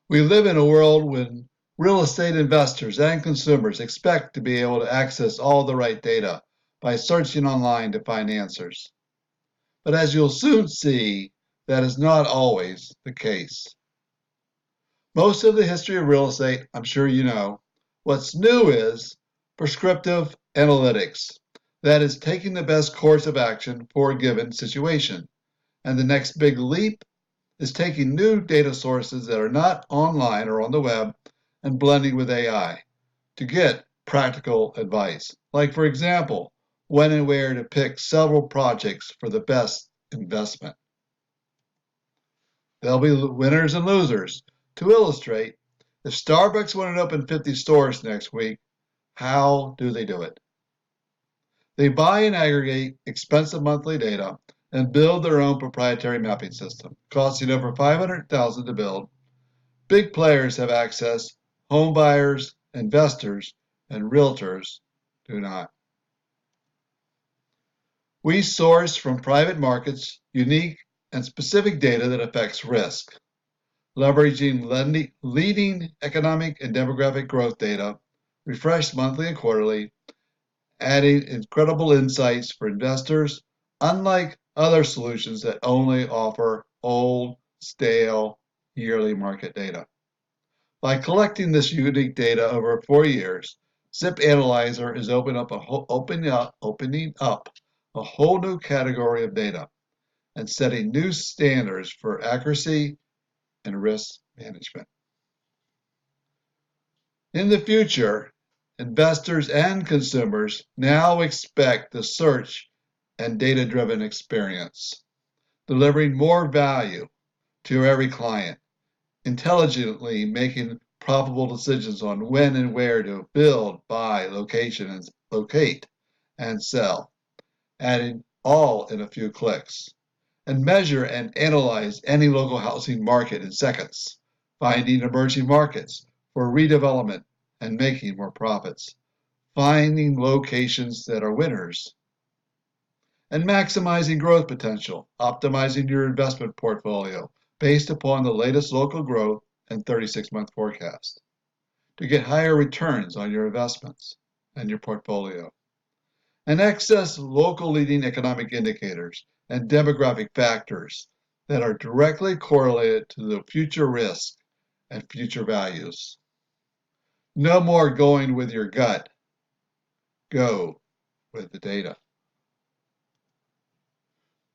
We live in a world when real estate investors and consumers expect to be able to access all the right data by searching online to find answers. But as you'll soon see, that is not always the case. Most of the history of real estate, I'm sure you know. What's new is prescriptive analytics. That is taking the best course of action for a given situation. And the next big leap is taking new data sources that are not online or on the web and blending with AI to get practical advice. Like, for example, when and where to pick several projects for the best investment. There'll be winners and losers. To illustrate, if Starbucks wanted to open 50 stores next week, how do they do it? They buy and aggregate expensive monthly data and build their own proprietary mapping system, costing over $500,000 to build. Big players have access, home buyers, investors, and realtors do not. We source from private markets unique and specific data that affects risk, leveraging leading economic and demographic growth data, refreshed monthly and quarterly, adding incredible insights for investors, unlike other solutions that only offer old, stale, yearly market data. By collecting this unique data over 4 years, Zip Analyzer is opening up a whole new category of data and setting new standards for accuracy and risk management. In the future, investors and consumers now expect the search and data-driven experience, delivering more value to every client, intelligently making profitable decisions on when and where to build, buy, locate, and sell, adding all in a few clicks, and measure and analyze any local housing market in seconds, finding emerging markets for redevelopment and making more profits, finding locations that are winners, and maximizing growth potential, optimizing your investment portfolio based upon the latest local growth and 36-month forecast to get higher returns on your investments and your portfolio, and access local leading economic indicators and demographic factors that are directly correlated to the future risk and future values. No more going with your gut. Go with the data.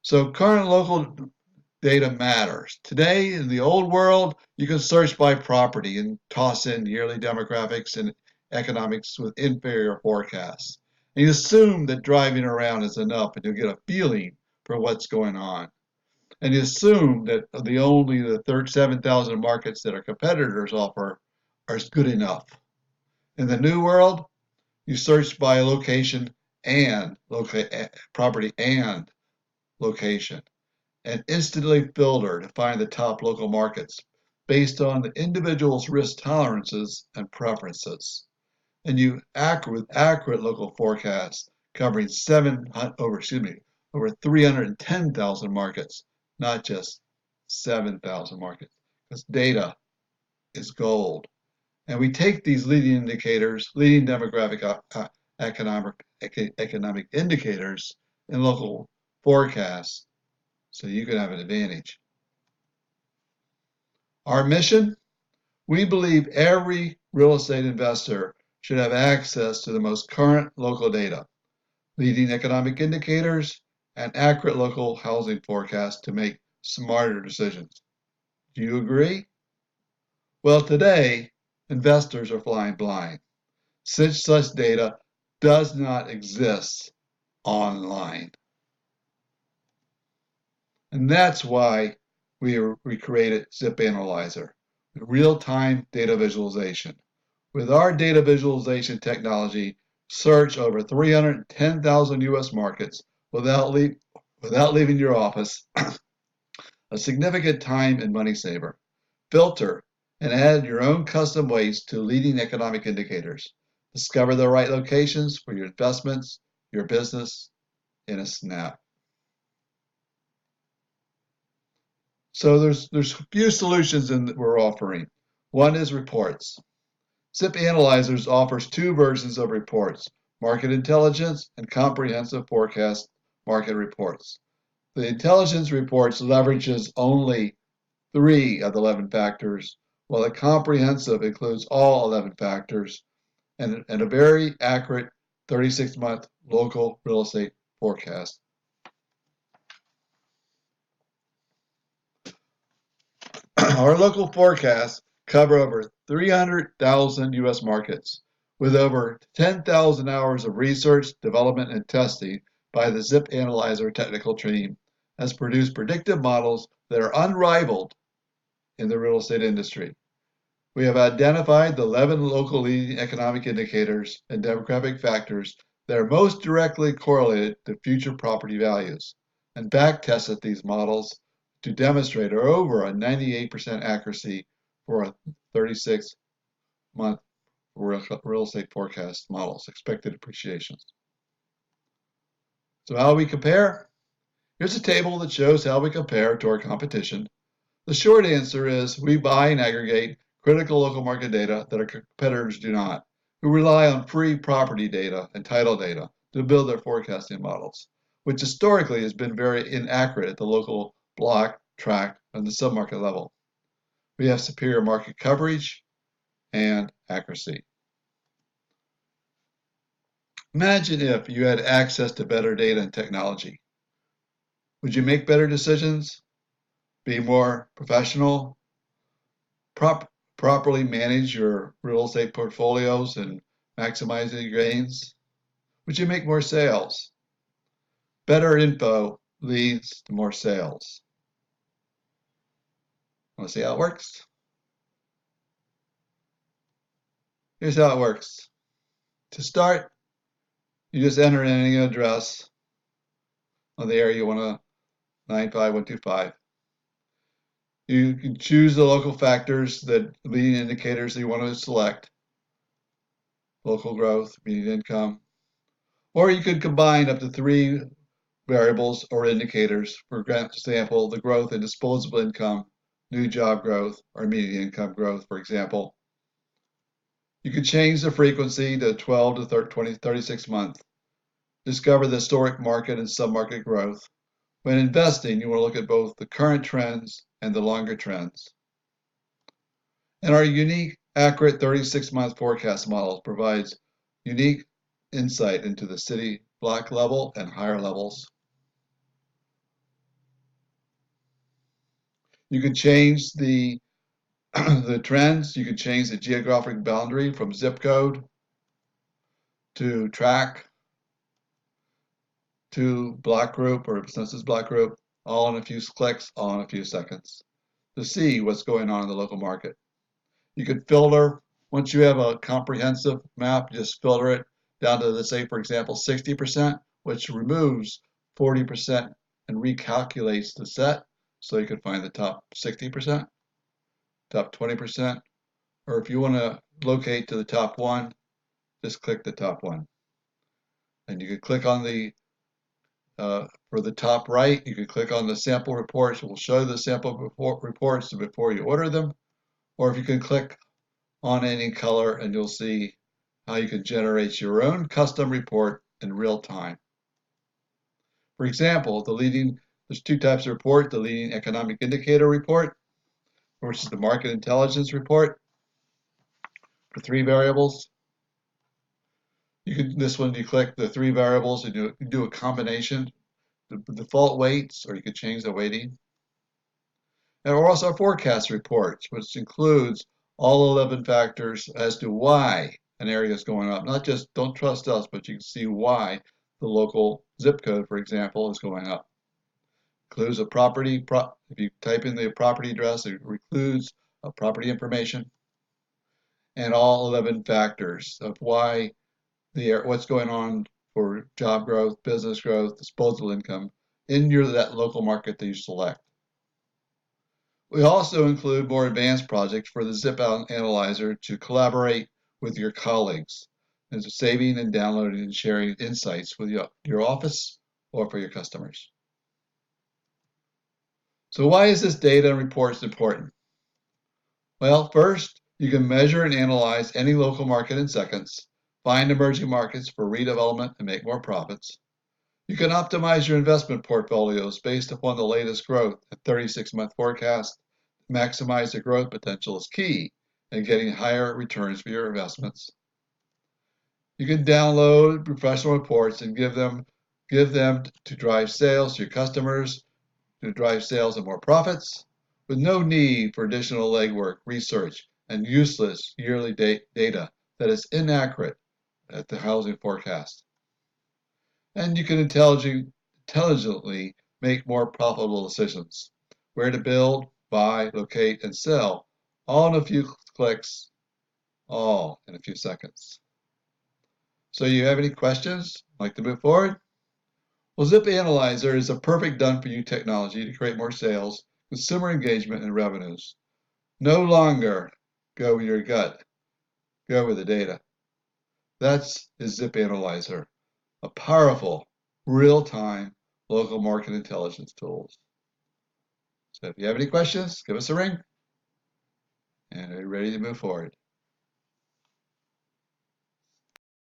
So current local data matters. Today, in the old world, you can search by property and toss in yearly demographics and economics with inferior forecasts. And you assume that driving around is enough and you'll get a feeling for what's going on. And you assume that only the 37,000 markets that our competitors offer are good enough. In the new world, you search by location and property and location, and instantly filter to find the top local markets based on the individual's risk tolerances and preferences. And you act with accurate local forecasts covering over 310,000 markets, not just 7,000 markets, because data is gold. And we take these leading indicators, leading demographic economic indicators in local forecasts so you can have an advantage. Our mission? We believe every real estate investor should have access to the most current local data, leading economic indicators, and accurate local housing forecasts to make smarter decisions. Do you agree? Well, today, investors are flying blind, since such data does not exist online. And that's why we created Zip Analyzer, real-time data visualization. With our data visualization technology, search over 310,000 U.S. markets without leaving your office, a significant time and money saver. Filter and add your own custom weights to leading economic indicators. Discover the right locations for your investments, your business in a snap. So there's a few solutions that we're offering. One is reports. ZIP Analyzers offers two versions of reports, market intelligence and comprehensive forecast market reports. The intelligence reports leverages only 3 of the 11 factors, while the comprehensive includes all 11 factors and a very accurate 36-month local real estate forecast. Our local forecasts cover over 300,000 U.S. markets, with over 10,000 hours of research, development, and testing by the ZIP Analyzer technical team has produced predictive models that are unrivaled in the real estate industry. We have identified the 11 local leading economic indicators and demographic factors that are most directly correlated to future property values and back-tested these models to demonstrate over a 98% accuracy for a 36-month real estate forecast models, expected appreciations. So how do we compare? Here's a table that shows how we compare to our competition. The short answer is we buy and aggregate critical local market data that our competitors do not, who rely on free property data and title data to build their forecasting models, which historically has been very inaccurate at the local block, tract, and the submarket level. We have superior market coverage and accuracy. Imagine if you had access to better data and technology. Would you make better decisions? Be more professional? Properly manage your real estate portfolios and maximize your gains? Would you make more sales? Better info leads to more sales. Want to see how it works? Here's how it works. To start, you just enter in any address on the area you want to 95125. You can choose the local factors, the leading indicators that you want to select. Local growth, median income. Or you could combine up to 3 variables or indicators. For example, the growth in disposable income, new job growth, or median income growth, for example. You could change the frequency to 12 to 20, 36 months. Discover the historic market and submarket growth. When investing, you want to look at both the current trends and the longer trends. And our unique, accurate 36-month forecast model provides unique insight into the city block level and higher levels. You could change the trends. You could change the geographic boundary from zip code to tract to block group or census block group, all in a few clicks, all in a few seconds, to see what's going on in the local market. You could filter. Once you have a comprehensive map, just filter it down to, say, for example, 60%, which removes 40% and recalculates the set, so you can find the top 60%, top 20%, or if you want to locate to the top 1, just click the top 1. And you can click on the for the top right, you can click on the sample reports. It will show the sample reports before you order them. Or if you can click on any color and you'll see how you can generate your own custom report in real time. For example, there's 2 types of report, the leading economic indicator report versus the market intelligence report for 3 variables. This one, you click the 3 variables and you do a combination, the default weights, or you could change the weighting. And also forecast reports, which includes all 11 factors as to why an area is going up. Not just don't trust us, but you can see why the local zip code, for example, is going up. Includes a property, if you type in the property address, it includes property information and all 11 factors of why what's going on for job growth, business growth, disposable income in that local market that you select. We also include more advanced projects for the ZIP Analyzer to collaborate with your colleagues and saving and downloading and sharing insights with your office or for your customers. So why is this data and reports important? Well, first, You can measure and analyze any local market in seconds, find emerging markets for redevelopment and make more profits. You can optimize your investment portfolios based upon the latest growth and 36-month forecast. Maximize the growth potential is key in getting higher returns for your investments. You can download professional reports and give them to drive sales to your customers, to drive sales and more profits, with no need for additional legwork, research, and useless yearly data that is inaccurate at the housing forecast. And you can intelligently make more profitable decisions. Where to build, buy, locate, and sell, all in a few clicks, all in a few seconds. So you have any questions? Like to move forward? Well, Zip Analyzer is a perfect done-for-you technology to create more sales, consumer engagement, and revenues. No longer go with your gut, go with the data. That's Zip Analyzer, a powerful, real-time local market intelligence tools. So if you have any questions, give us a ring, and we're ready to move forward.